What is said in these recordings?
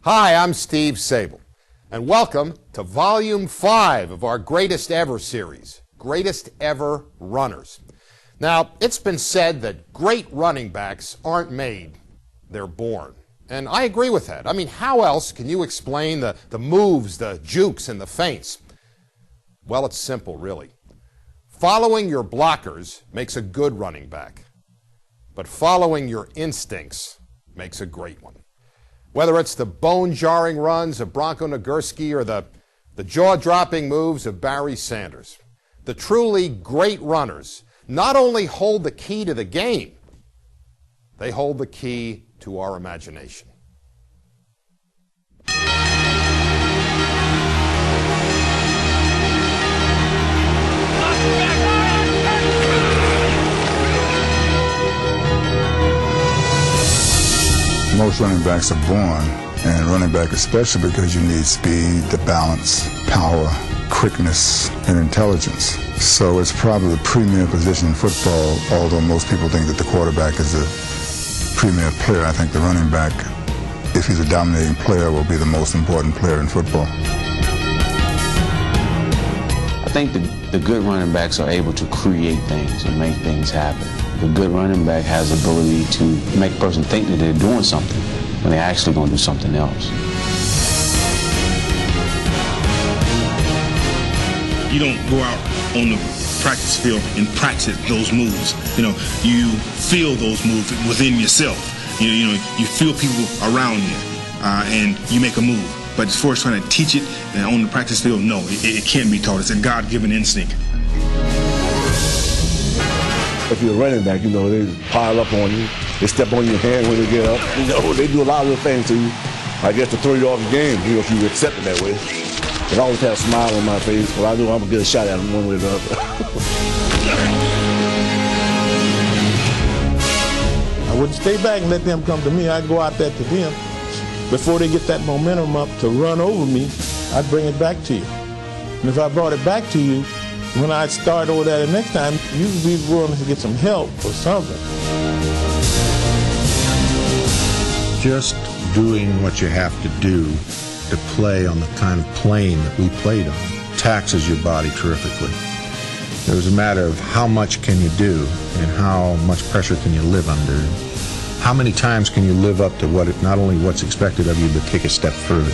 Hi, I'm Steve Sable, and welcome to Volume 5 of our Greatest Ever series, Greatest Ever Runners. Now, it's been said that great running backs aren't made, they're born. And I agree with that. I mean, how else can you explain the moves, the jukes, and the feints? Well, it's simple, really. Following your blockers makes a good running back, but following your instincts makes a great one. Whether it's the bone-jarring runs of Bronco Nagurski or the jaw-dropping moves of Barry Sanders, the truly great runners not only hold the key to the game, they hold the key to our imagination. Most running backs are born, and running back especially because you need speed, the balance, power, quickness, and intelligence. So it's probably the premier position in football, although most people think that the quarterback is the premier player. I think the running back, if he's a dominating player, will be the most important player in football. I think the good running backs are able to create things and make things happen. The good running back has the ability to make a person think that they're doing something when they're actually going to do something else. You don't go out on the practice field and practice those moves. You feel those moves within yourself. You feel people around you, and you make a move. But as far as trying to teach it on the practice field, no, it can't be taught. It's a God-given instinct. If you're a running back, they pile up on you. They step on your hand when they get up. They do a lot of little things to you, I guess, to throw you off the game, if you accept it that way. But I always have a smile on my face, but I know I'm a good shot at them one way or the other. I wouldn't stay back and let them come to me. I'd go out there to them. Before they get that momentum up to run over me, I'd bring it back to you. And if I brought it back to you, when I start over there the next time, you'd be willing to get some help or something. Just doing what you have to do to play on the kind of plane that we played on taxes your body terrifically. It was a matter of how much can you do and how much pressure can you live under. How many times can you live up to not only what's expected of you, but take a step further.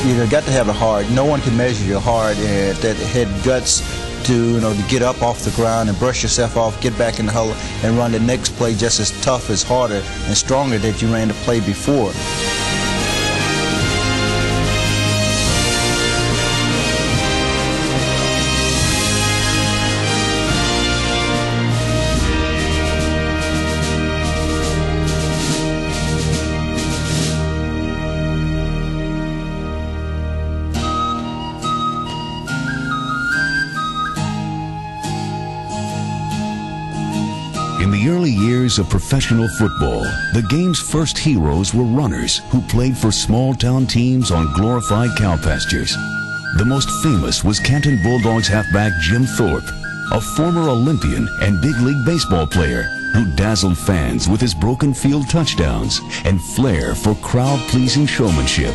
You got to have a heart. No one can measure your heart that had guts to get up off the ground and brush yourself off, get back in the huddle, and run the next play just as tough, as harder, and stronger that you ran the play before. In the early years of professional football, the game's first heroes were runners who played for small-town teams on glorified cow pastures. The most famous was Canton Bulldogs halfback Jim Thorpe, a former Olympian and big league baseball player who dazzled fans with his broken field touchdowns and flair for crowd-pleasing showmanship.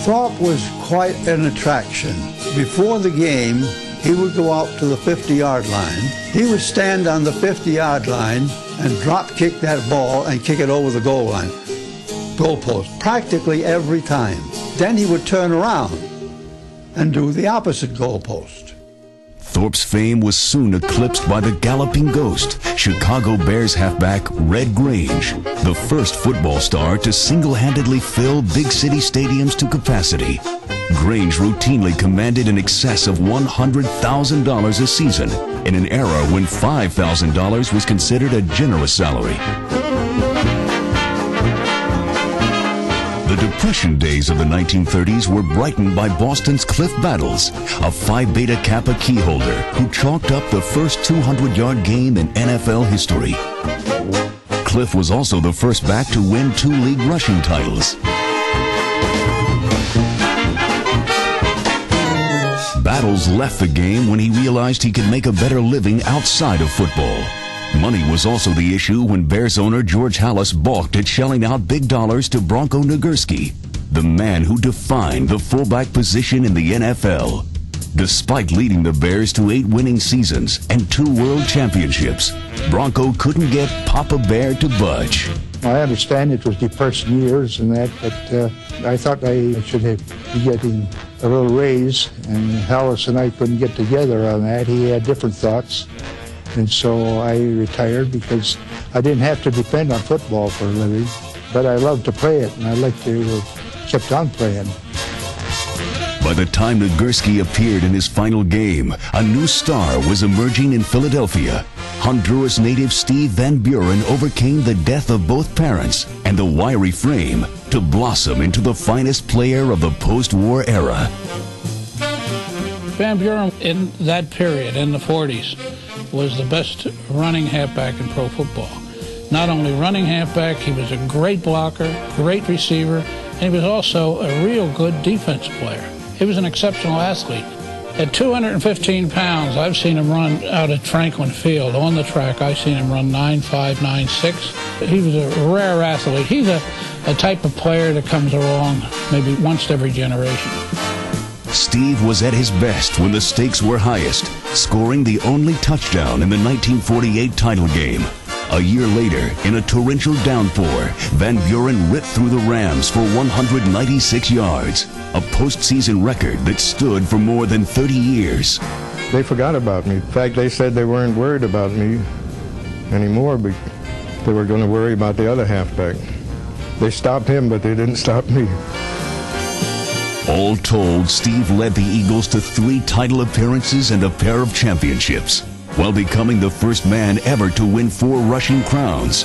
Thorpe was quite an attraction. Before the game, he would go out to the 50-yard line. He would stand on the 50-yard line and drop kick that ball and kick it over the goalpost, practically every time. Then he would turn around and do the opposite goalpost. Thorpe's fame was soon eclipsed by the galloping ghost, Chicago Bears halfback Red Grange, the first football star to single-handedly fill big city stadiums to capacity. Grange routinely commanded in excess of $100,000 a season in an era when $5,000 was considered a generous salary. The Depression days of the 1930s were brightened by Boston's Cliff Battles, a Phi Beta Kappa keyholder who chalked up the first 200-yard game in NFL history. Cliff was also the first back to win 2 league rushing titles. Battles left the game when he realized he could make a better living outside of football. Money was also the issue when Bears owner George Halas balked at shelling out big dollars to Bronco Nagurski, the man who defined the fullback position in the NFL. Despite leading the Bears to 8 winning seasons and 2 world championships, Bronco couldn't get Papa Bear to budge. I understand it was depressed years and that, but I thought I should be getting a little raise, and Halas and I couldn't get together on that. He had different thoughts, and so I retired because I didn't have to depend on football for a living, but I loved to play it, and I like to have kept on playing. By the time Nagurski appeared in his final game, a new star was emerging in Philadelphia. Honduras native Steve Van Buren overcame the death of both parents and the wiry frame to blossom into the finest player of the post-war era. Van Buren, in that period, in the 40s, was the best running halfback in pro football. Not only running halfback, he was a great blocker, great receiver, and he was also a real good defensive player. He was an exceptional athlete. At 215 pounds, I've seen him run out at Franklin Field. On the track, I've seen him run 9.5, 9.6. He was a rare athlete. He's a type of player that comes along maybe once every generation. Steve was at his best when the stakes were highest, scoring the only touchdown in the 1948 title game. A year later, in a torrential downpour, Van Buren ripped through the Rams for 196 yards, a postseason record that stood for more than 30 years. They forgot about me. In fact, they said they weren't worried about me anymore, but they were going to worry about the other halfback. They stopped him, but they didn't stop me. All told, Steve led the Eagles to 3 title appearances and a pair of championships, while becoming the first man ever to win 4 rushing crowns.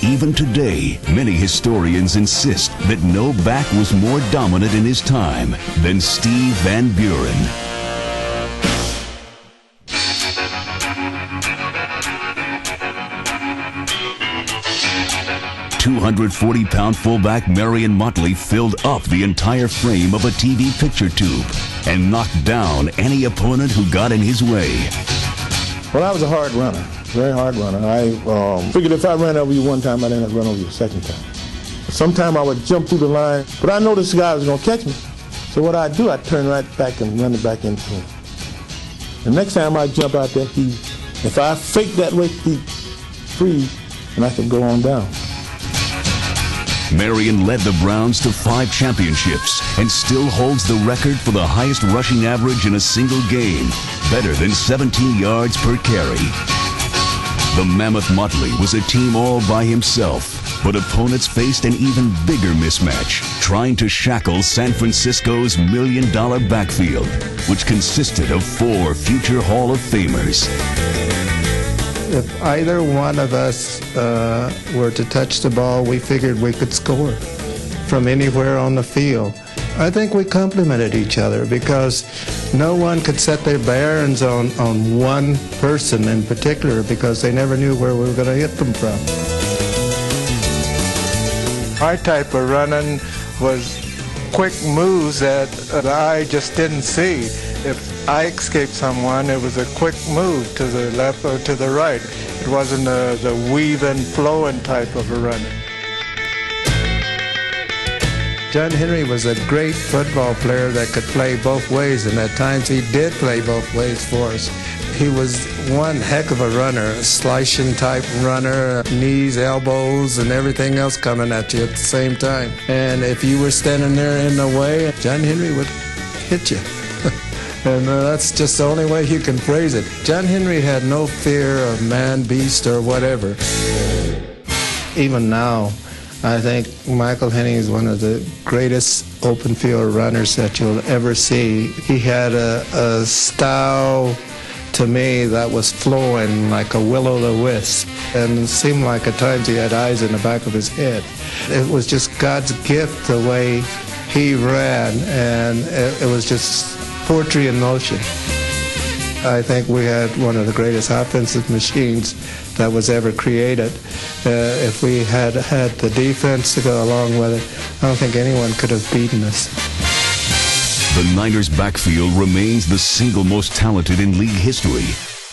Even today, many historians insist that no back was more dominant in his time than Steve Van Buren. 240-pound fullback Marion Motley filled up the entire frame of a TV picture tube and knocked down any opponent who got in his way. Well, I was a hard runner, very hard runner. I figured if I ran over you one time, I didn't have to run over you a second time. Sometime I would jump through the line, but I know this guy was going to catch me. So what I'd do, I'd turn right back and run it back into him. The next time I jump out there, if I fake that way, he'd freeze, and I could go on down. Marion led the Browns to 5 championships and still holds the record for the highest rushing average in a single game, better than 17 yards per carry. The Mammoth Motley was a team all by himself, but opponents faced an even bigger mismatch, trying to shackle San Francisco's $1 million backfield, which consisted of 4 future Hall of Famers. If either one of us were to touch the ball, we figured we could score from anywhere on the field. I think we complemented each other because no one could set their bearings on one person in particular because they never knew where we were going to hit them from. Our type of running was quick moves that the eye just didn't see. If I escaped someone, it was a quick move to the left or to the right. It wasn't the weaving, flowing type of a run. John Henry was a great football player that could play both ways, and at times he did play both ways for us. He was one heck of a runner, a slicing type runner, knees, elbows, and everything else coming at you at the same time. And if you were standing there in the way, John Henry would hit you. And that's just the only way you can phrase it. John Henry had no fear of man, beast, or whatever. Even now, I think Michael Henning is one of the greatest open field runners that you'll ever see. He had a style, to me, that was flowing like a will-o'-the-wisp. And it seemed like at times he had eyes in the back of his head. It was just God's gift the way he ran, and it was just poetry in motion. I think we had one of the greatest offensive machines that was ever created. If we had had the defense to go along with it, I don't think anyone could have beaten us. The Niners' backfield remains the single most talented in league history.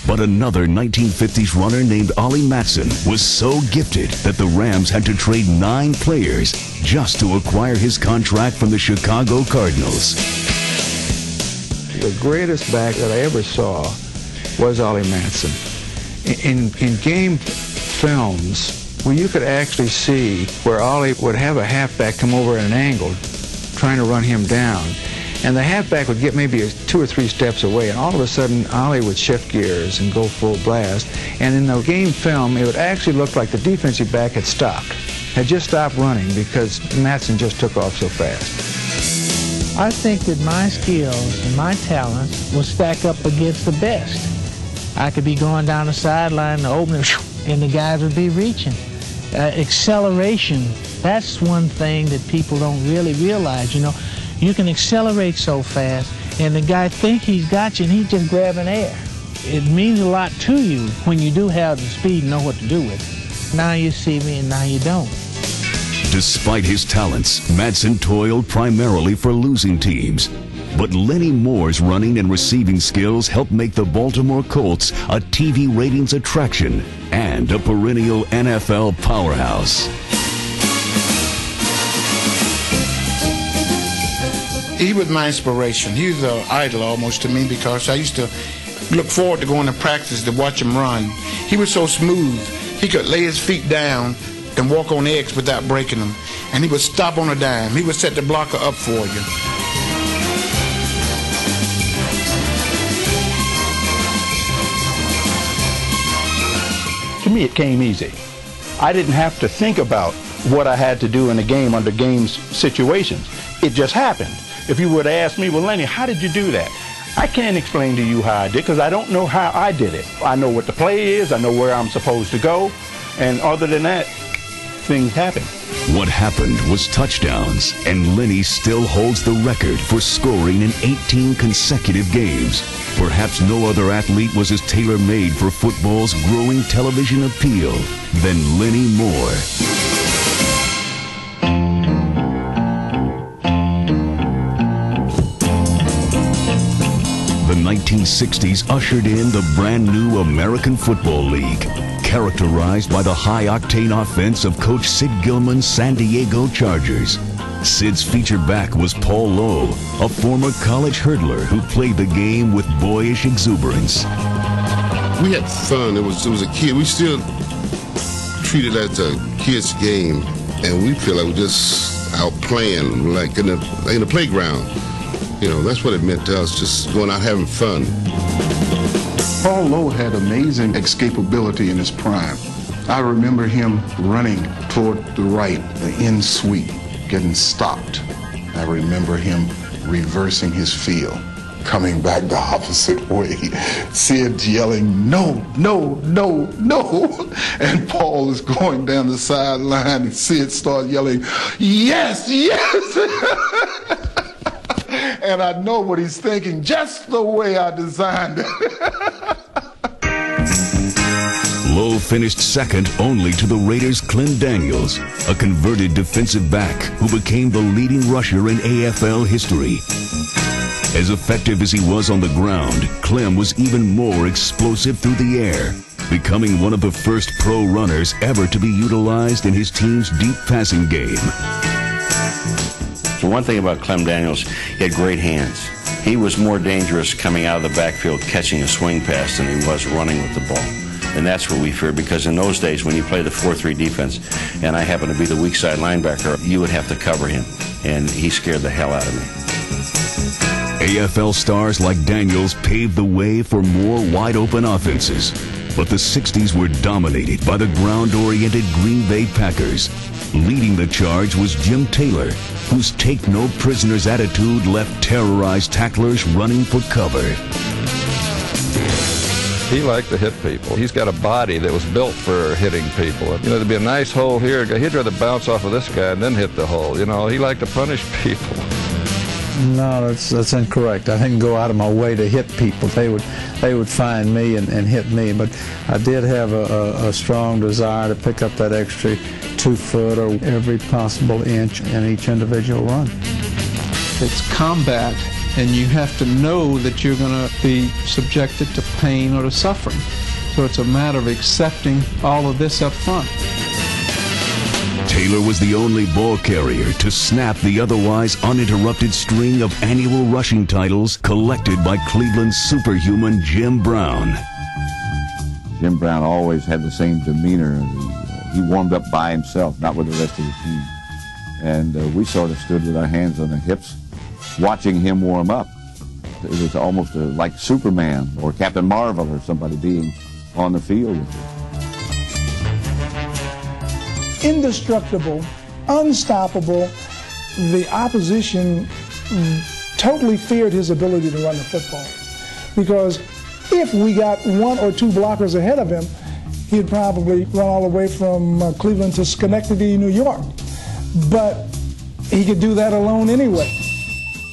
But another 1950s runner named Ollie Matson was so gifted that the Rams had to trade 9 players just to acquire his contract from the Chicago Cardinals. The greatest back that I ever saw was Ollie Matson. In game films, where you could actually see where Ollie would have a halfback come over at an angle trying to run him down, and the halfback would get maybe 2 or 3 steps away, and all of a sudden Ollie would shift gears and go full blast, and in the game film it would actually look like the defensive back had just stopped running because Matson just took off so fast. I think that my skills and my talents will stack up against the best. I could be going down the sideline, the opening, and the guys would be reaching. Acceleration, that's one thing that people don't really realize, you know. You can accelerate so fast, and the guy think he's got you, and he's just grabbing air. It means a lot to you when you do have the speed and know what to do with it. Now you see me, and now you don't. Despite his talents, Matson toiled primarily for losing teams. But Lenny Moore's running and receiving skills helped make the Baltimore Colts a TV ratings attraction and a perennial NFL powerhouse. He was my inspiration. He was an idol almost to me because I used to look forward to going to practice to watch him run. He was so smooth. He could lay his feet down and walk on eggs without breaking them. And he would stop on a dime. He would set the blocker up for you. To me, it came easy. I didn't have to think about what I had to do in a game under game situations. It just happened. If you would have asked me, well, Lenny, how did you do that? I can't explain to you how I did because I don't know how I did it. I know what the play is. I know where I'm supposed to go. And other than that, things happen. What happened was touchdowns, and Lenny still holds the record for scoring in 18 consecutive games. Perhaps no other athlete was as tailor-made for football's growing television appeal than Lenny Moore. The 1960s ushered in the brand new American Football League, characterized by the high-octane offense of Coach Sid Gilman's San Diego Chargers. Sid's feature back was Paul Lowe, a former college hurdler who played the game with boyish exuberance. We had fun. It was a kid. We still treat it as a kid's game, and we feel like we're just out playing, like in the playground. You know, that's what it meant to us, just going out having fun. Paul Lowe had amazing escapability in his prime. I remember him running toward the right, the end sweep, getting stopped. I remember him reversing his field, coming back the opposite way. Sid yelling, no, no, no, no. And Paul is going down the sideline and Sid starts yelling, yes, yes. And I know what he's thinking, just the way I designed it. Lowe finished second only to the Raiders' Clem Daniels, a converted defensive back who became the leading rusher in AFL history. As effective as he was on the ground, Clem was even more explosive through the air, becoming one of the first pro runners ever to be utilized in his team's deep passing game. The one thing about Clem Daniels, he had great hands. He was more dangerous coming out of the backfield catching a swing pass than he was running with the ball. And that's what we feared, because in those days when you play the 4-3 defense and I happened to be the weak side linebacker, you would have to cover him, and he scared the hell out of me. AFL stars like Daniels paved the way for more wide-open offenses, but the 60s were dominated by the ground-oriented Green Bay Packers. Leading the charge was Jim Taylor, whose take-no-prisoners attitude left terrorized tacklers running for cover. He liked to hit people. He's got a body that was built for hitting people. You know, there'd be a nice hole here. He'd rather bounce off of this guy and then hit the hole. You know, he liked to punish people. No, that's incorrect. I didn't go out of my way to hit people. They would find me and hit me. But I did have a strong desire to pick up that extra 2 foot or every possible inch in each individual run. It's combat and you have to know that you're going to be subjected to pain or to suffering. So it's a matter of accepting all of this up front. Taylor was the only ball carrier to snap the otherwise uninterrupted string of annual rushing titles collected by Cleveland's superhuman Jim Brown. Jim Brown always had the same demeanor. He warmed up by himself, not with the rest of the team. And we sort of stood with our hands on the hips, watching him warm up. It was almost like Superman or Captain Marvel or somebody being on the field with him. Indestructible, unstoppable. The opposition totally feared his ability to run the football, because if we got one or two blockers ahead of him, he'd probably run all the way from Cleveland to Schenectady, New York. But he could do that alone anyway.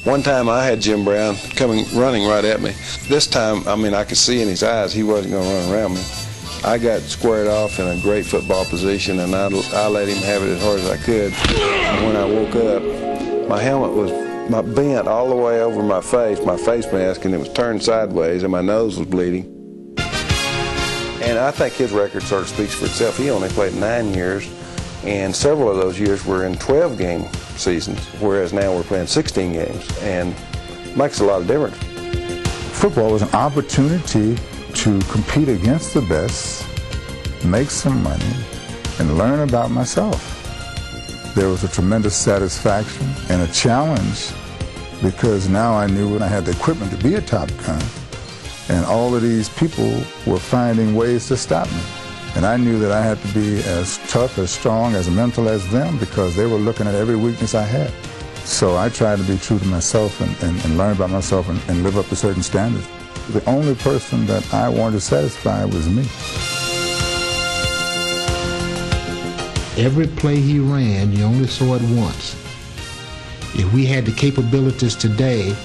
One time I had Jim Brown running right at me. This time, I could see in his eyes he wasn't going to run around me. I got squared off in a great football position, and I let him have it as hard as I could. And when I woke up, my helmet was bent all the way over my face mask, and it was turned sideways, and my nose was bleeding. And I think his record sort of speaks for itself. He only played 9 years, and several of those years were in 12-game seasons, whereas now we're playing 16 games, and it makes a lot of difference. Football was an opportunity to compete against the best, make some money, and learn about myself. There was a tremendous satisfaction and a challenge, because now I knew when I had the equipment to be a top gun, and all of these people were finding ways to stop me. And I knew that I had to be as tough, as strong, as mental as them, because they were looking at every weakness I had. So I tried to be true to myself and learn about myself and live up to certain standards. The only person that I wanted to satisfy was me. Every play he ran, you only saw it once. If we had the capabilities today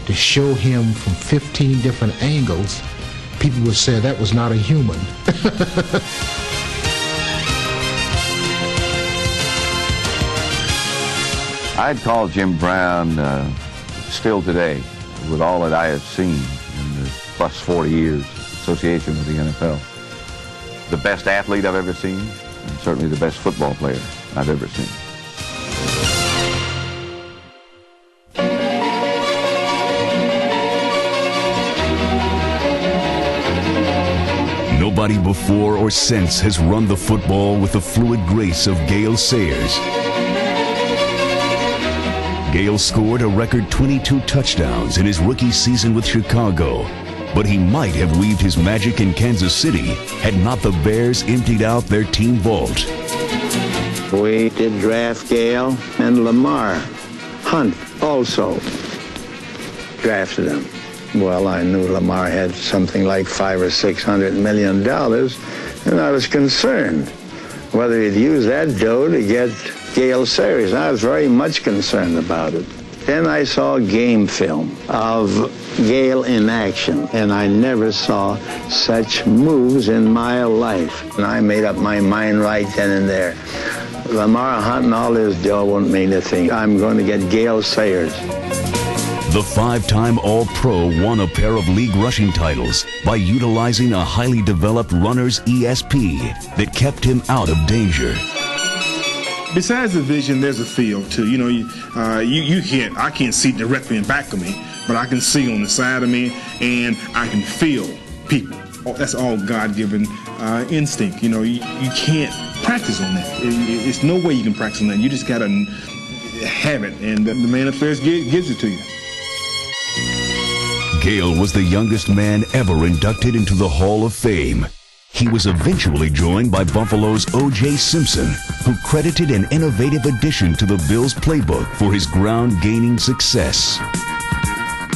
to show him from 15 different angles, people would say that was not a human. I'd call Jim Brown, still today, with all that I have seen in the plus 40 years association with the NFL, the best athlete I've ever seen, and certainly the best football player I've ever seen. Nobody before or since has run the football with the fluid grace of Gale Sayers. Gale scored a record 22 touchdowns in his rookie season with Chicago, but he might have weaved his magic in Kansas City had not the Bears emptied out their team vault. We did draft Gale and Lamar. Hunt also drafted him. Well, I knew Lamar had something like $500 or $600 million, and I was concerned whether he'd use that dough to get Gale Sayers. I was very much concerned about it. Then I saw game film of Gale in action, and I never saw such moves in my life. And I made up my mind right then and there. Lamar Hunt and all his dough won't mean a thing. I'm going to get Gale Sayers. The five-time All-Pro won a pair of league rushing titles by utilizing a highly developed runner's ESP that kept him out of danger. Besides the vision, there's a feel too. I can't see directly in back of me, but I can see on the side of me, and I can feel people. That's all God-given instinct. You can't practice on that. It's no way you can practice on that. You just gotta have it, and the man upstairs gives it to you. Gale was the youngest man ever inducted into the Hall of Fame. He was eventually joined by Buffalo's O.J. Simpson, who credited an innovative addition to the Bills' playbook for his ground-gaining success.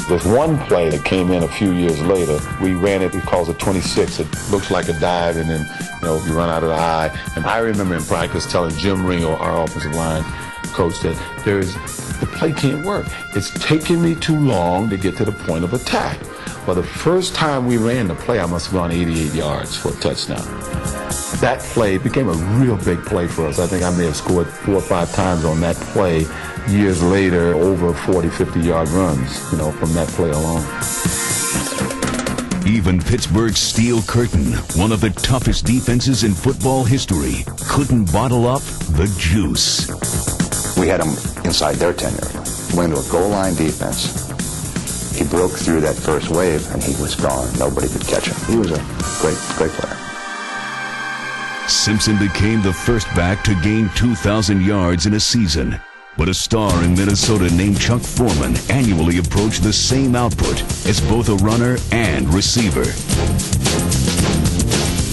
There's one play that came in a few years later. We ran it, we called it 26. It looks like a dive, and then, you run out of the eye. And I remember in practice telling Jim Ringo, our offensive line coach, that the play can't work. It's taking me too long to get to the point of attack. For the first time we ran the play, I must have gone 88 yards for a touchdown. That play became a real big play for us. I think I may have scored 4 or 5 times on that play years later, over 40, 50-yard runs, from that play alone. Even Pittsburgh's Steel Curtain, one of the toughest defenses in football history, couldn't bottle up the juice. We had him inside their 10-yard line. Went into a goal line defense. He broke through that first wave, and he was gone. Nobody could catch him. He was a great player. Simpson became the first back to gain 2,000 yards in a season. But a star in Minnesota named Chuck Foreman annually approached the same output as both a runner and receiver.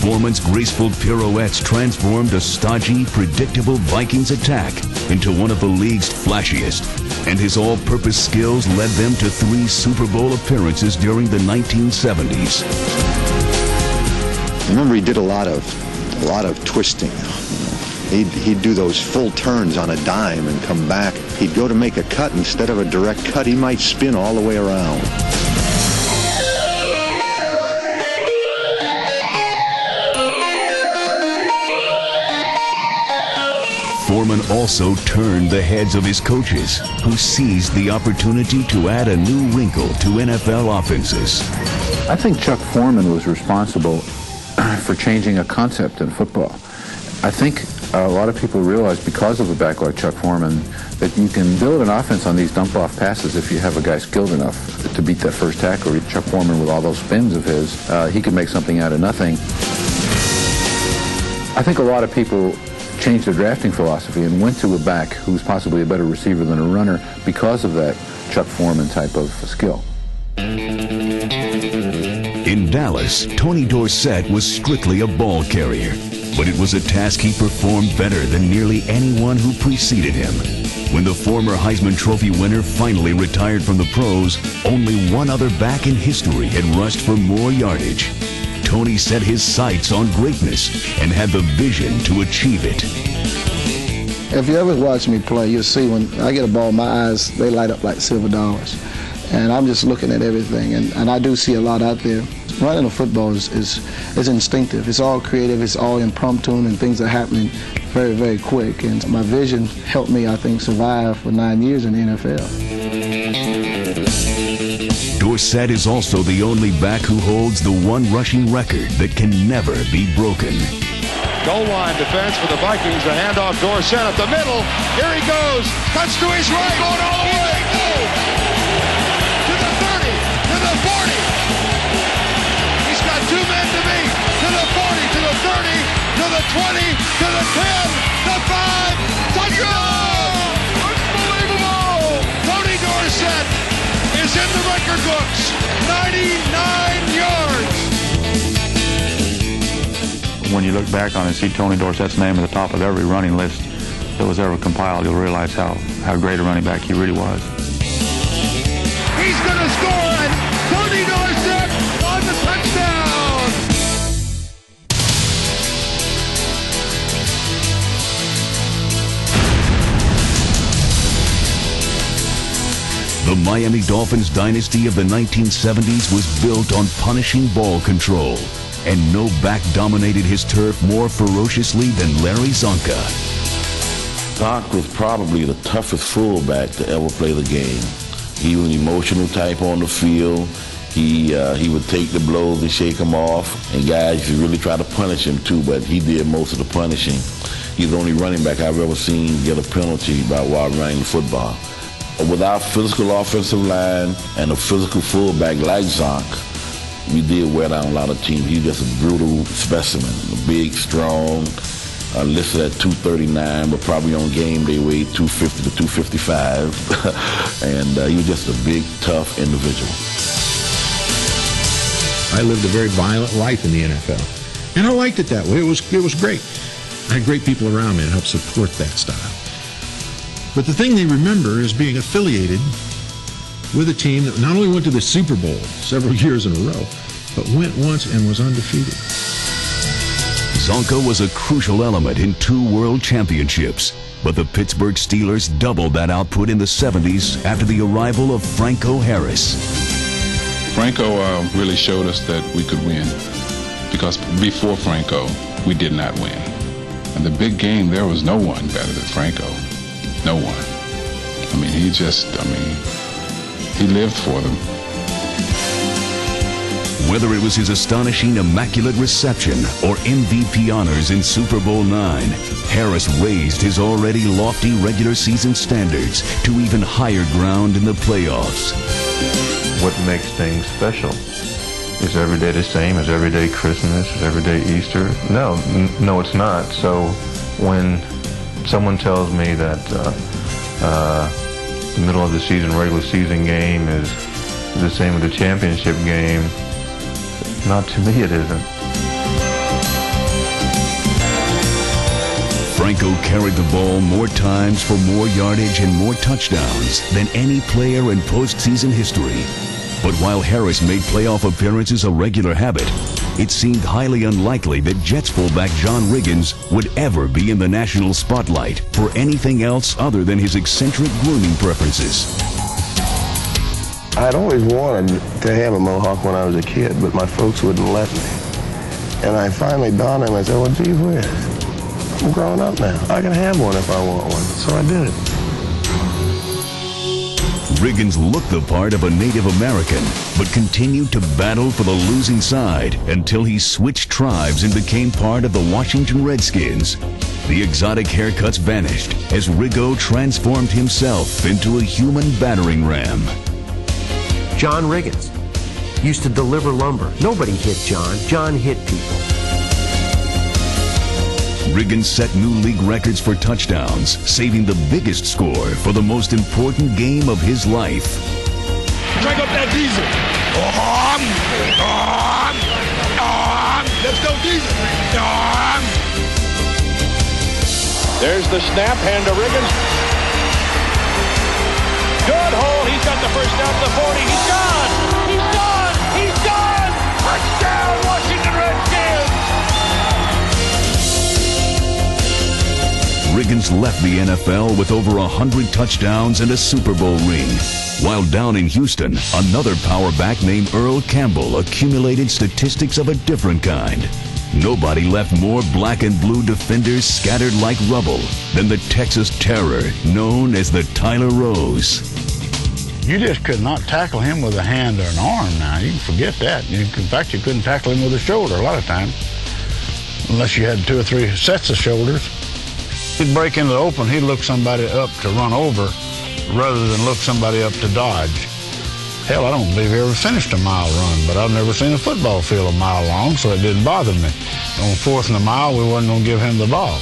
Foreman's graceful pirouettes transformed a stodgy, predictable Vikings attack into one of the league's flashiest, and his all-purpose skills led them to 3 Super Bowl appearances during the 1970s. Remember, he did a lot of twisting. He'd do those full turns on a dime and come back. He'd go to make a cut. Instead of a direct cut, he might spin all the way around. Foreman also turned the heads of his coaches, who seized the opportunity to add a new wrinkle to NFL offenses. I think Chuck Foreman was responsible for changing a concept in football. I think a lot of people realize, because of a back like Chuck Foreman, that you can build an offense on these dump-off passes if you have a guy skilled enough to beat that first tackle. Chuck Foreman, with all those spins of his, he could make something out of nothing. I think a lot of people changed their drafting philosophy and went to a back who's possibly a better receiver than a runner because of that Chuck Foreman type of skill. In Dallas, Tony Dorsett was strictly a ball carrier, but it was a task he performed better than nearly anyone who preceded him. When the former Heisman Trophy winner finally retired from the pros, only one other back in history had rushed for more yardage. Tony set his sights on greatness and had the vision to achieve it. If you ever watch me play, you'll see when I get a ball, my eyes, they light up like silver dollars. And I'm just looking at everything, and I do see a lot out there. Running a football is instinctive. It's all creative, it's all impromptu, and things are happening very, very quick. And my vision helped me, I think, survive for 9 years in the NFL. Dorsett is also the only back who holds the one rushing record that can never be broken. Goal line defense for the Vikings. The handoff, Dorsett up the middle. Here he goes. Cuts to his right. Going all the way. To the 30. To the 40. He's got 2 men to beat. To the 40. To the 30. To the 20. To the 10. The 5. Touchdown! Unbelievable! Tony Dorsett is in the record books. 99 yards. When you look back on it and see Tony Dorsett's name at the top of every running list that was ever compiled, you'll realize how great a running back he really was. He's going to score, and Tony Dorsett on the touchdown! The Miami Dolphins dynasty of the 1970s was built on punishing ball control, and no back dominated his turf more ferociously than Larry Zonka. Zonk was probably the toughest fullback to ever play the game. He was an emotional type on the field. He would take the blows and shake them off, and guys used to really try to punish him too, but he did most of the punishing. He's the only running back I've ever seen get a penalty while running football. Without physical offensive line and a physical fullback like Zonk, we did wear down a lot of teams. He's just a brutal specimen, big, strong, listed at 239, but probably on game day weighed 250 to 255. And he was just a big, tough individual. I lived a very violent life in the NFL, and I liked it that way. It was great. I had great people around me to help support that style. But the thing they remember is being affiliated with a team that not only went to the Super Bowl several years in a row, but went once and was undefeated. Zonka was a crucial element in 2 world championships, but the Pittsburgh Steelers doubled that output in the 70s after the arrival of Franco Harris. Franco really showed us that we could win, because before Franco, we did not win. And the big game, there was no one better than Franco. No one. I mean, he lived for them. Whether it was his astonishing immaculate reception or MVP honors in Super Bowl IX, Harris raised his already lofty regular season standards to even higher ground in the playoffs. What makes things special? Is every day the same? Is every day Christmas? Is every day Easter? No, it's not. So when someone tells me that the middle of the season, regular season game is the same as the championship game, not to me it isn't. Franco carried the ball more times for more yardage and more touchdowns than any player in postseason history. But while Harris made playoff appearances a regular habit, it seemed highly unlikely that Jets fullback John Riggins would ever be in the national spotlight for anything else other than his eccentric grooming preferences. I'd always wanted to have a mohawk when I was a kid, but my folks wouldn't let me. And I finally dawned on me, I said, well, gee whiz, I'm growing up now. I can have one if I want one. So I did it. Riggins looked the part of a Native American, but continued to battle for the losing side until he switched tribes and became part of the Washington Redskins. The exotic haircuts vanished as Riggo transformed himself into a human battering ram. John Riggins used to deliver lumber. Nobody hit John. John hit people. Riggins set new league records for touchdowns, saving the biggest score for the most important game of his life. Crank up that diesel. Let's go diesel. There's the snap, hand to Riggins. Good hole, he's got the first down to the 40. He's gone! He's gone! He's gone! Touchdown, Washington Redskins! Riggins left the NFL with over 100 touchdowns and a Super Bowl ring. While down in Houston, another power back named Earl Campbell accumulated statistics of a different kind. Nobody left more black and blue defenders scattered like rubble than the Texas Terror, known as the Tyler Rose. You just could not tackle him with a hand or an arm now. You can forget that. In fact, you couldn't tackle him with a shoulder a lot of times, unless you had 2 or 3 sets of shoulders. He'd break into the open, he'd look somebody up to run over rather than look somebody up to dodge. Hell, I don't believe he ever finished a mile run, but I've never seen a football field a mile long, so it didn't bother me. On 4th and a mile, we wasn't going to give him the ball.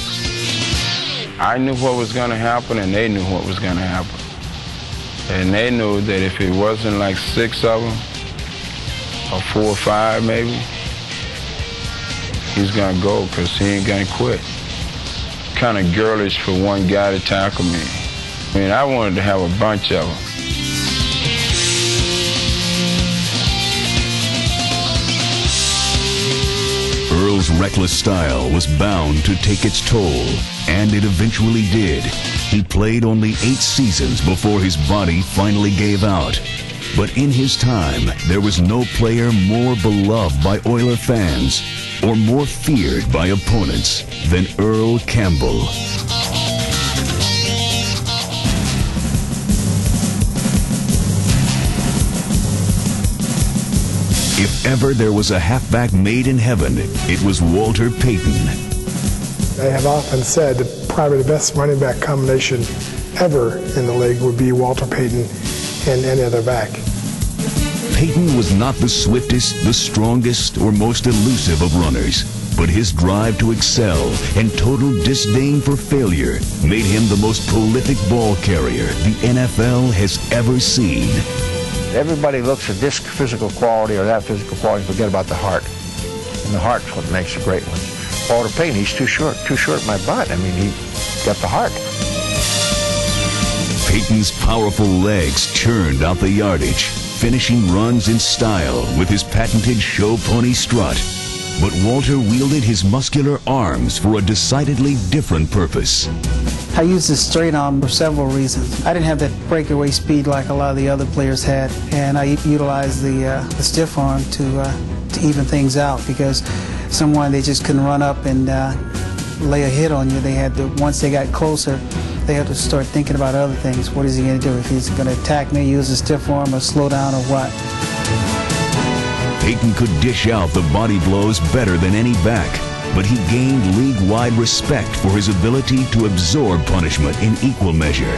I knew what was going to happen, and they knew what was going to happen. And they knew that if it wasn't like 6 of them, or 4 or 5 maybe, he's going to go because he ain't going to quit. Kind of girlish for one guy to tackle me. I mean, I wanted to have a bunch of them. Earl's reckless style was bound to take its toll, and it eventually did. He played only 8 seasons before his body finally gave out. But in his time, there was no player more beloved by Oiler fans or more feared by opponents than Earl Campbell. If ever there was a halfback made in heaven, it was Walter Payton. I have often said that probably the best running back combination ever in the league would be Walter Payton and any other back. Payton was not the swiftest, the strongest, or most elusive of runners, but his drive to excel and total disdain for failure made him the most prolific ball carrier the NFL has ever seen. Everybody looks at this physical quality or that physical quality and forget about the heart. And the heart's what makes a great one. Walter Payton, he's too short my butt. I mean, he got the heart. Payton's powerful legs churned out the yardage, finishing runs in style with his patented show pony strut. But Walter wielded his muscular arms for a decidedly different purpose. I used the straight arm for several reasons. I didn't have that breakaway speed like a lot of the other players had, and I utilized the stiff arm to even things out, because someone, they just couldn't run up and lay a hit on you. They had to, once they got closer, they had to start thinking about other things. What is he going to do? If he's going to attack me, use a stiff arm or slow down or what? Payton could dish out the body blows better than any back, but he gained league-wide respect for his ability to absorb punishment in equal measure.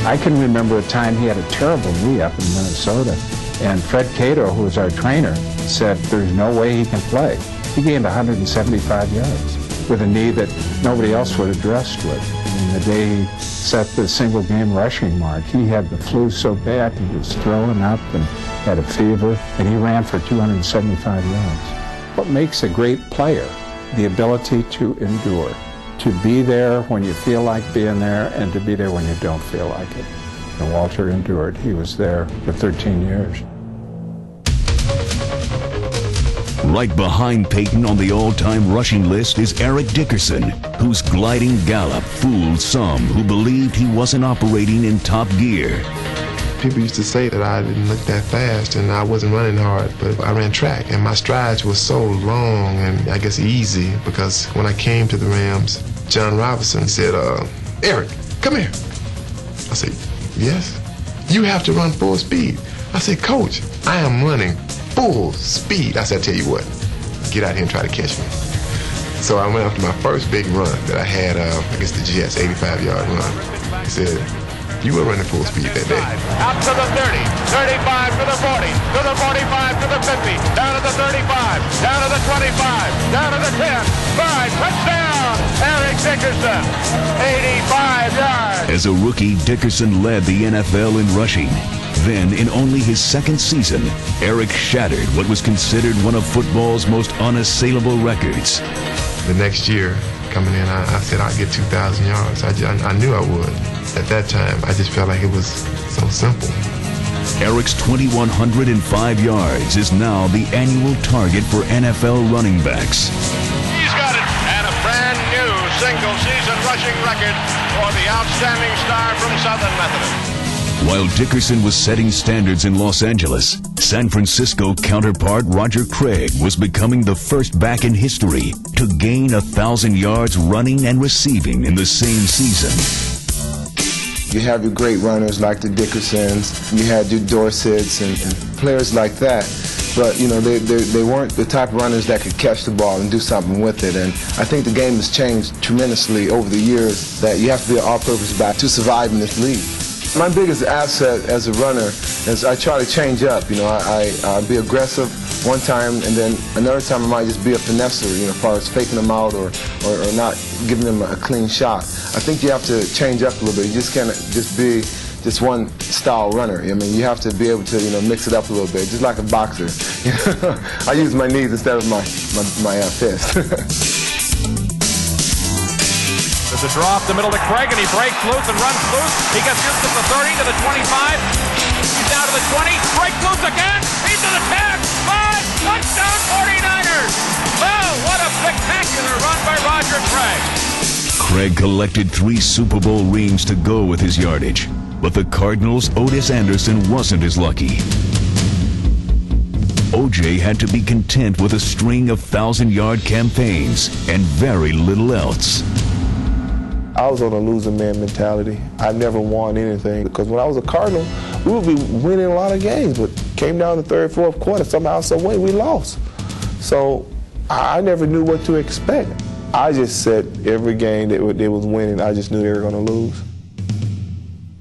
I can remember a time he had a terrible knee up in Minnesota, and Fred Cato, who was our trainer, said there's no way he can play. He gained 175 yards with a knee that nobody else would have dressed with. And the day he set the single-game rushing mark, he had the flu so bad he was throwing up and had a fever, and he ran for 275 yards. What makes a great player? The ability to endure, to be there when you feel like being there, and to be there when you don't feel like it. And Walter endured. He was there for 13 years. Right behind Payton on the all-time rushing list is Eric Dickerson, whose gliding gallop fooled some who believed he wasn't operating in top gear. People used to say that I didn't look that fast and I wasn't running hard, but I ran track and my strides were so long and I guess easy, because when I came to the Rams, John Robinson said, Eric, come here. I said, yes. You have to run full speed. I said, Coach, I am running full speed. I said, I tell you what, get out here and try to catch me. So I went after my first big run that I had against the Jets, 85-yard run. He said, you were running full speed that day. Out to the 30, 35 to the 40, to the 45, to the 50, down to the 35, down to the 25, down to the 10, 5, touchdown, Eric Dickerson, 85 yards. As a rookie, Dickerson led the NFL in rushing. Then, in only his second season, Eric shattered what was considered one of football's most unassailable records. The next year, coming in, I said I'd get 2,000 yards. I knew I would. At that time, I just felt like it was so simple. Eric's 2,105 yards is now the annual target for NFL running backs. He's got it, and a brand new single-season rushing record for the outstanding star from Southern Methodist. While Dickerson was setting standards in Los Angeles, San Francisco counterpart Roger Craig was becoming the first back in history to gain 1,000 yards running and receiving in the same season. You have your great runners like the Dickersons, you had your Dorsets and players like that, but you know they weren't the type of runners that could catch the ball and do something with it. And I think the game has changed tremendously over the years, that you have to be an all-purpose back to survive in this league. My biggest asset as a runner is I try to change up. You know, I be aggressive one time, and then another time I might just be a finesser, you know, as far as faking them out or not giving them a clean shot. I think you have to change up a little bit. You just can't just be just one style runner. I mean, you have to be able to, you know, mix it up a little bit, just like a boxer. I use my knees instead of my fist. There's a draw up the middle to Craig, and he breaks loose and runs loose. He gets used to the 30, to the 25. He's down to the 20. Breaks loose again. He's to the 10. 5. Touchdown 49ers. Oh, what a spectacular run by Roger Craig. Craig collected 3 Super Bowl rings to go with his yardage, but the Cardinals' Otis Anderson wasn't as lucky. O.J. had to be content with a string of 1,000-yard campaigns and very little else. I was on a losing man mentality. I never won anything, because when I was a Cardinal, we would be winning a lot of games, but came down the third, fourth quarter, somehow, some way, we lost. So I never knew what to expect. I just said every game that they was winning, I just knew they were going to lose.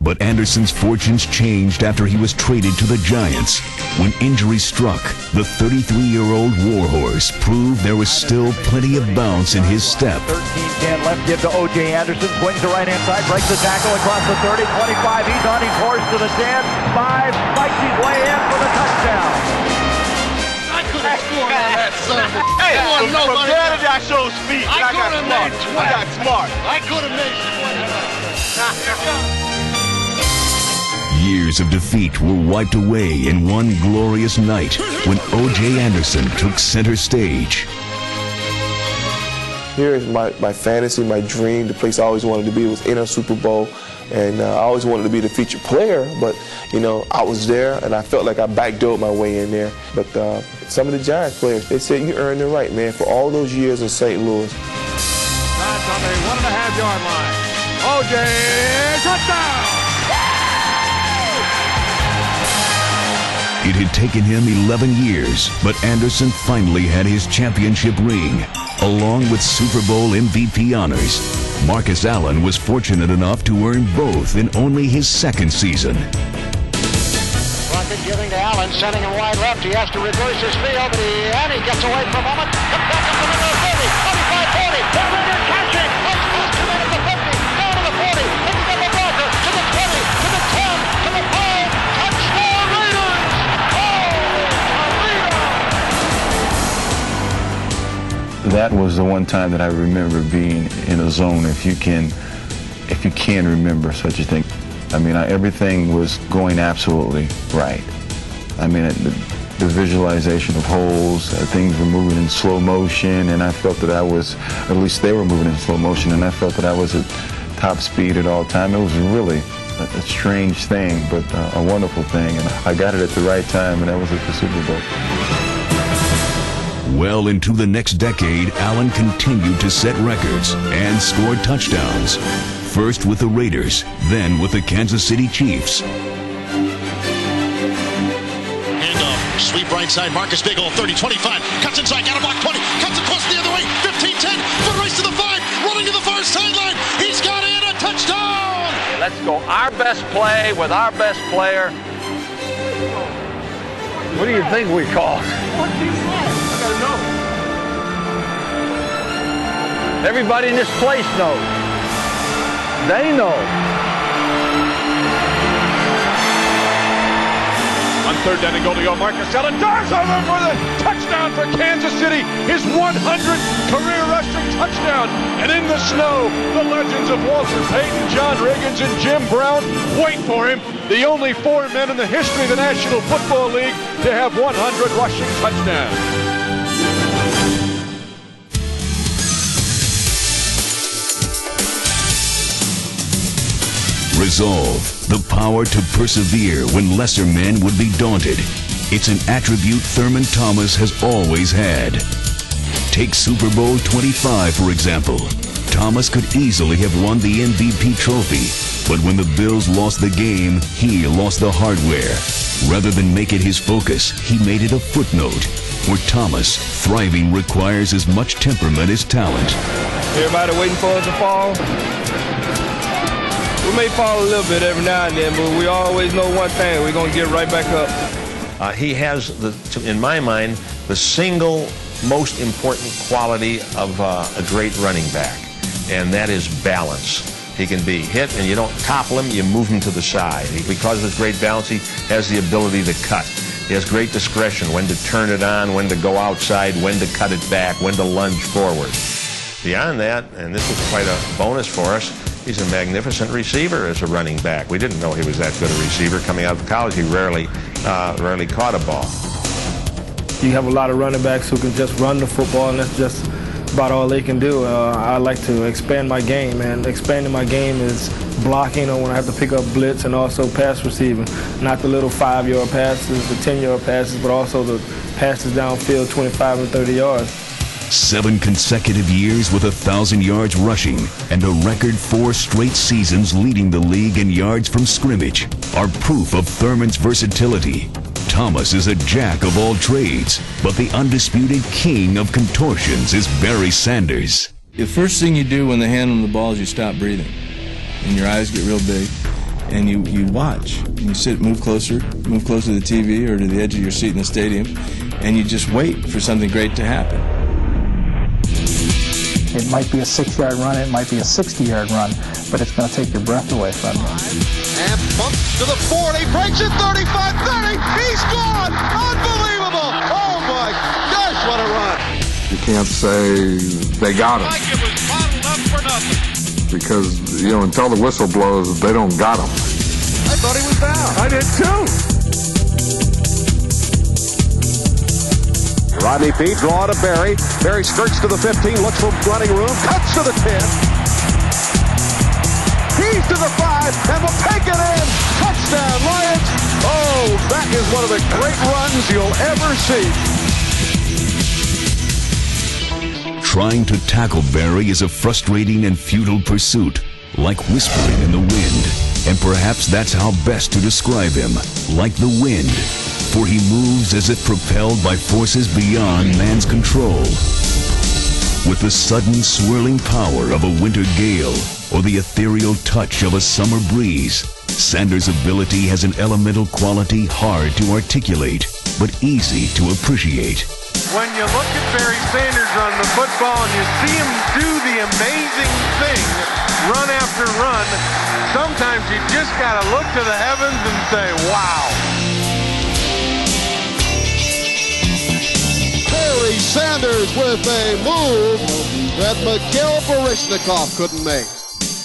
But Anderson's fortunes changed after he was traded to the Giants. When injury struck, the 33-year-old warhorse proved there was still plenty of bounce in his step. 13-10 left, give to O.J. Anderson, swings the right-hand side, breaks the tackle across the 30, 25, he's on his horse to the 10, 5, fights his way in for the touchdown. I could have scored on that son. Hey, from there to I showed speed. I got smart. I could have made 20. Years of defeat were wiped away in one glorious night when O.J. Anderson took center stage. Here is my fantasy, my dream. The place I always wanted to be was in a Super Bowl. And I always wanted to be the featured player, but, you know, I was there, and I felt like I backdoored my way in there. But some of the Giants players, they said, you earned the right, man, for all those years in St. Louis. That's on the 1.5-yard line. O.J. touchdown! It had taken him 11 years, but Anderson finally had his championship ring, along with Super Bowl MVP honors. Marcus Allen was fortunate enough to earn both in only his second season. Rocket giving to Allen, sending him wide left. He has to reverse his field, and he gets away for a moment. Comes back up to the middle of the 30, 25, 40. They're right there catching. Let's pass to the 50, down to the 40, picking up the blocker, to the 20, to the 10, to the 5. Touchdown Raiders! That was the one time that I remember being in a zone, if you can remember such a thing. I mean, everything was going absolutely right. I mean, the visualization of holes, things were moving in slow motion, and I felt that I was, at least they were moving in slow motion, and I felt that I was at top speed at all time. It was really a strange thing, but a wonderful thing, and I got it at the right time, and that was at the Super Bowl. Well into the next decade, Allen continued to set records and score touchdowns. First with the Raiders, then with the Kansas City Chiefs. Handoff, sweep right side, Marcus Biggle, 30, 25, cuts inside, got a block, 20, cuts across the other way, 15, 10, foot race to the 5, running to the far sideline, he's got in a touchdown! Okay, let's go our best play with our best player. What do you think we call? Everybody in this place knows. They know. On third down and goal to go, Marcus Allen dives over for the touchdown for Kansas City. His 100th career rushing touchdown. And in the snow, the legends of Walter Payton, John Riggins, and Jim Brown wait for him. The only 4 men in the history of the National Football League to have 100 rushing touchdowns. Resolve, the power to persevere when lesser men would be daunted. It's an attribute Thurman Thomas has always had. Take Super Bowl 25, for example. Thomas could easily have won the MVP trophy, but when the Bills lost the game, he lost the hardware. Rather than make it his focus, he made it a footnote. For Thomas, thriving requires as much temperament as talent. Everybody waiting for us to fall? We may fall a little bit every now and then, but we always know one thing, we're going to get right back up. He has, in my mind, the single most important quality of a great running back, and that is balance. He can be hit, and you don't topple him, you move him to the side. Because of his great balance, he has the ability to cut. He has great discretion, when to turn it on, when to go outside, when to cut it back, when to lunge forward. Beyond that, and this was quite a bonus for us, he's a magnificent receiver as a running back. We didn't know he was that good a receiver. Coming out of college, he rarely caught a ball. You have a lot of running backs who can just run the football, and that's just about all they can do. I like to expand my game, and expanding my game is blocking or when I have to pick up blitz, and also pass receiving. Not the little 5-yard passes, the 10-yard passes, but also the passes downfield 25 and 30 yards. 7 consecutive years with 1,000 yards rushing and a record 4 straight seasons leading the league in yards from scrimmage are proof of Thurman's versatility. Thomas is a jack of all trades, but the undisputed king of contortions is Barry Sanders. The first thing you do when they hand them the ball is you stop breathing, and your eyes get real big, and you watch. And you sit, move closer to the TV or to the edge of your seat in the stadium, and you just wait for something great to happen. It might be a 6-yard run, it might be a 60-yard run, but it's going to take your breath away from you. And bumps to the 40, breaks it, 35, 30, he's gone! Unbelievable! Oh my gosh, what a run! You can't say they got him. Like it was bottled up for nothing. Because, until the whistle blows, they don't got him. I thought he was down. I did too. Rodney Peete draw to Barry. Barry skirts to the 15, looks for running room, cuts to the 10. He's to the 5, and will take it in. Touchdown, Lions. Oh, that is one of the great runs you'll ever see. Trying to tackle Barry is a frustrating and futile pursuit, like whispering in the wind. And perhaps that's how best to describe him, like the wind. For he moves as if propelled by forces beyond man's control. With the sudden swirling power of a winter gale or the ethereal touch of a summer breeze, Sanders' ability has an elemental quality hard to articulate, but easy to appreciate. When you look at Barry Sanders on the football and you see him do the amazing thing, run after run, sometimes you just got to look to the heavens and say, wow. Barry Sanders with a move that Mikhail Baryshnikov couldn't make.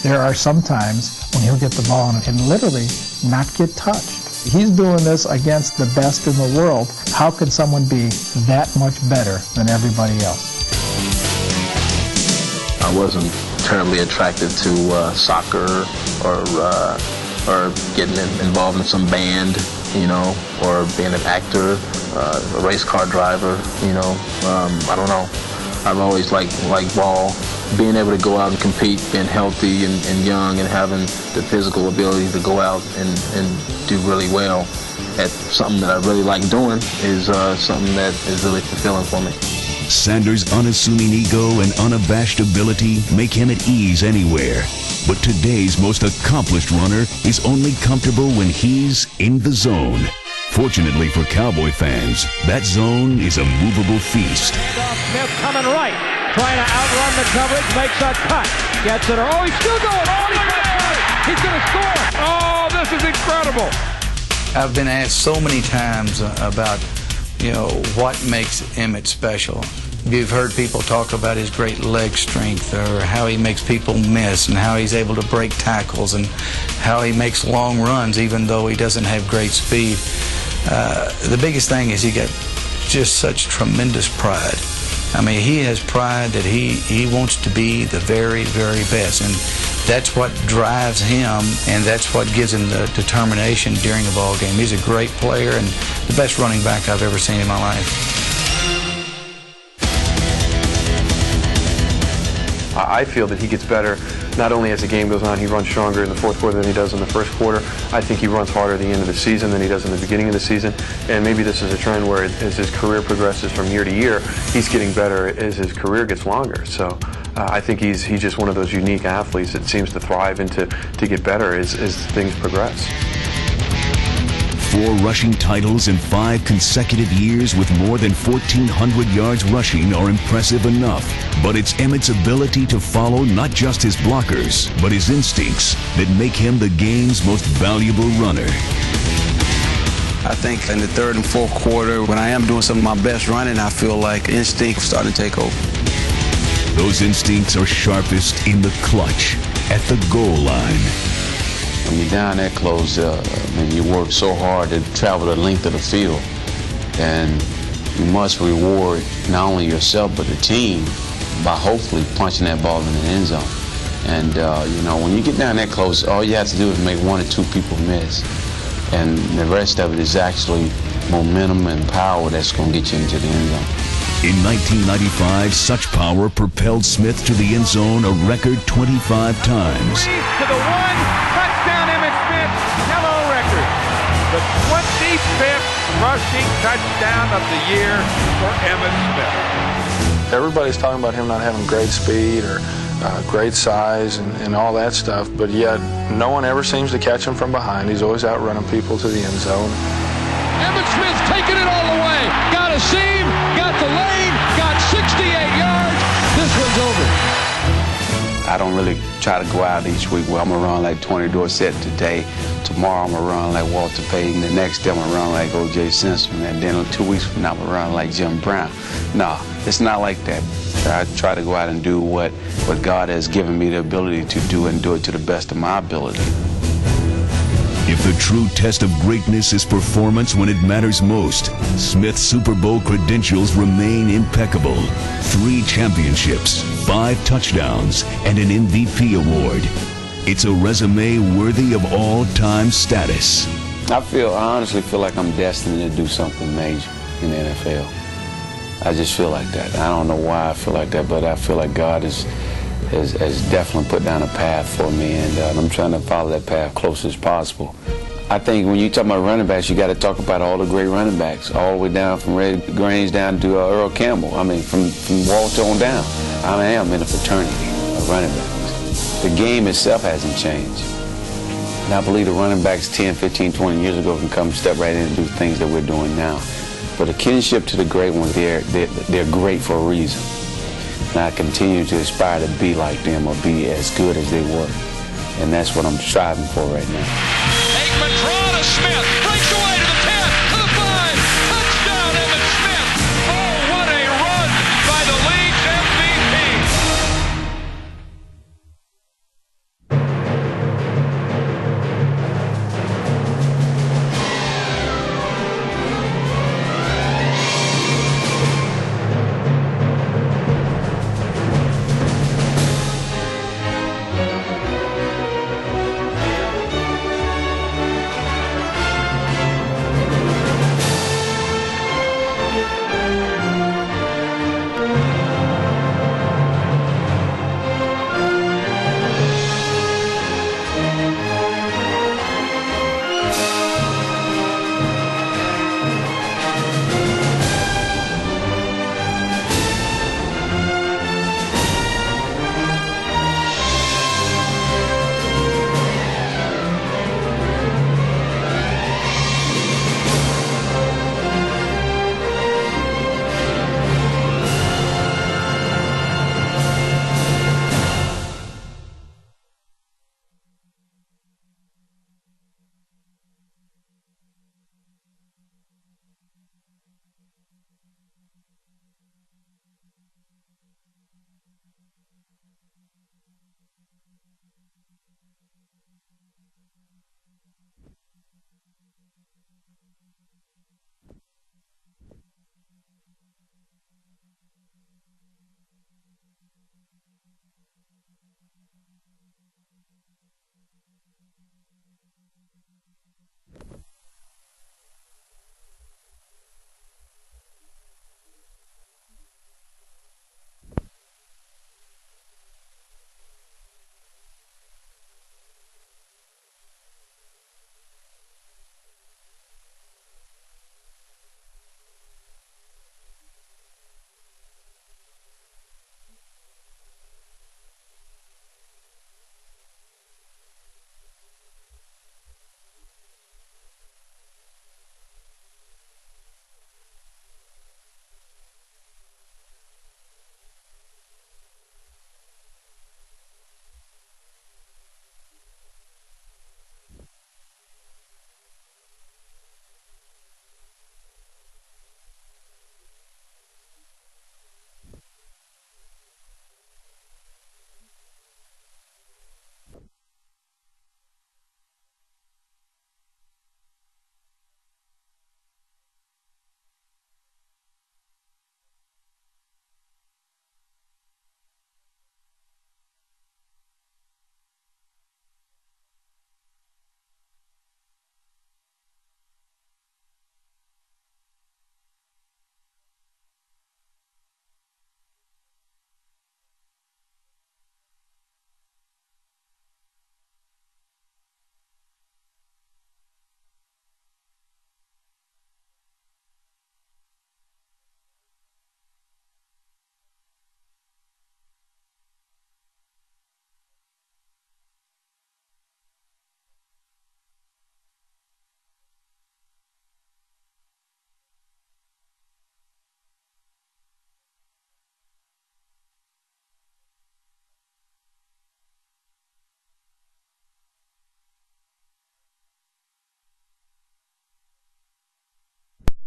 There are some times when he'll get the ball and literally not get touched. He's doing this against the best in the world. How could someone be that much better than everybody else? I wasn't terribly attracted to soccer or getting involved in some band, or being an actor, a race car driver, I don't know. I've always liked ball. Being able to go out and compete, being healthy and young and having the physical ability to go out and do really well at something that I really like doing is something that is really fulfilling for me. Sanders' unassuming ego and unabashed ability make him at ease anywhere. But today's most accomplished runner is only comfortable when he's in the zone. Fortunately for Cowboy fans, that zone is a movable feast. Smith coming right, trying to outrun the coverage, makes a cut, gets it. Oh, he's still going. Oh, he's going to score. Oh, this is incredible. I've been asked so many times about, what makes Emmitt special. You've heard people talk about his great leg strength or how he makes people miss and how he's able to break tackles and how he makes long runs even though he doesn't have great speed. The biggest thing is he got just such tremendous pride. I mean, he has pride that he wants to be the very, very best, and that's what drives him, and that's what gives him the determination during a ball game. He's a great player and the best running back I've ever seen in my life. I feel that he gets better not only as the game goes on. He runs stronger in the fourth quarter than he does in the first quarter. I think he runs harder at the end of the season than he does in the beginning of the season. And maybe this is a trend where as his career progresses from year to year, he's getting better as his career gets longer. So I think he's just one of those unique athletes that seems to thrive and to get better as things progress. 4 rushing titles in 5 consecutive years with more than 1,400 yards rushing are impressive enough. But it's Emmitt's ability to follow not just his blockers, but his instincts that make him the game's most valuable runner. I think in the third and fourth quarter, when I am doing some of my best running, I feel like instinct is starting to take over. Those instincts are sharpest in the clutch, at the goal line. When you're down that close, and you work so hard to travel the length of the field, and you must reward not only yourself but the team by hopefully punching that ball in the end zone. And when you get down that close, all you have to do is make 1 or 2 people miss, and the rest of it is actually momentum and power that's going to get you into the end zone. In 1995, such power propelled Smith to the end zone a record 25 times. To the 1, touchdown Emmitt Smith, hello record. The 25th rushing touchdown of the year for Emmitt Smith. Everybody's talking about him not having great speed or great size and all that stuff, but yet no one ever seems to catch him from behind. He's always outrunning people to the end zone. Emmitt Smith taking it all the way. Got a seam, got the lane, got 68 yards. This one's over. I don't really try to go out each week. Well, I'm going to run like 20 Dorsett today. Tomorrow I'm going to run like Walter Payton. The next day I'm going to run like O.J. Simpson. And then 2 weeks from now I'm going to run like Jim Brown. No, it's not like that. I try to go out and do what God has given me the ability to do and do it to the best of my ability. If If the true test of greatness is performance when it matters most, Smith's Super Bowl credentials remain impeccable. 3 championships, 5 touchdowns, and an MVP award. It's a resume worthy of all-time status. I honestly feel like I'm destined to do something major in the NFL. I just feel like that. I don't know why I feel like that, but I feel like God has definitely put down a path for me, and I'm trying to follow that path close as possible. I think when you talk about running backs, you got to talk about all the great running backs, all the way down from Red Grange down to Earl Campbell. I mean, from Walter on down. I am in a fraternity of running backs. The game itself hasn't changed. And I believe the running backs 10, 15, 20 years ago can come step right in and do things that we're doing now. But the kinship to the great ones, they're great for a reason. And I continue to aspire to be like them or be as good as they were. And that's what I'm striving for right now. Aikman draw to Smith.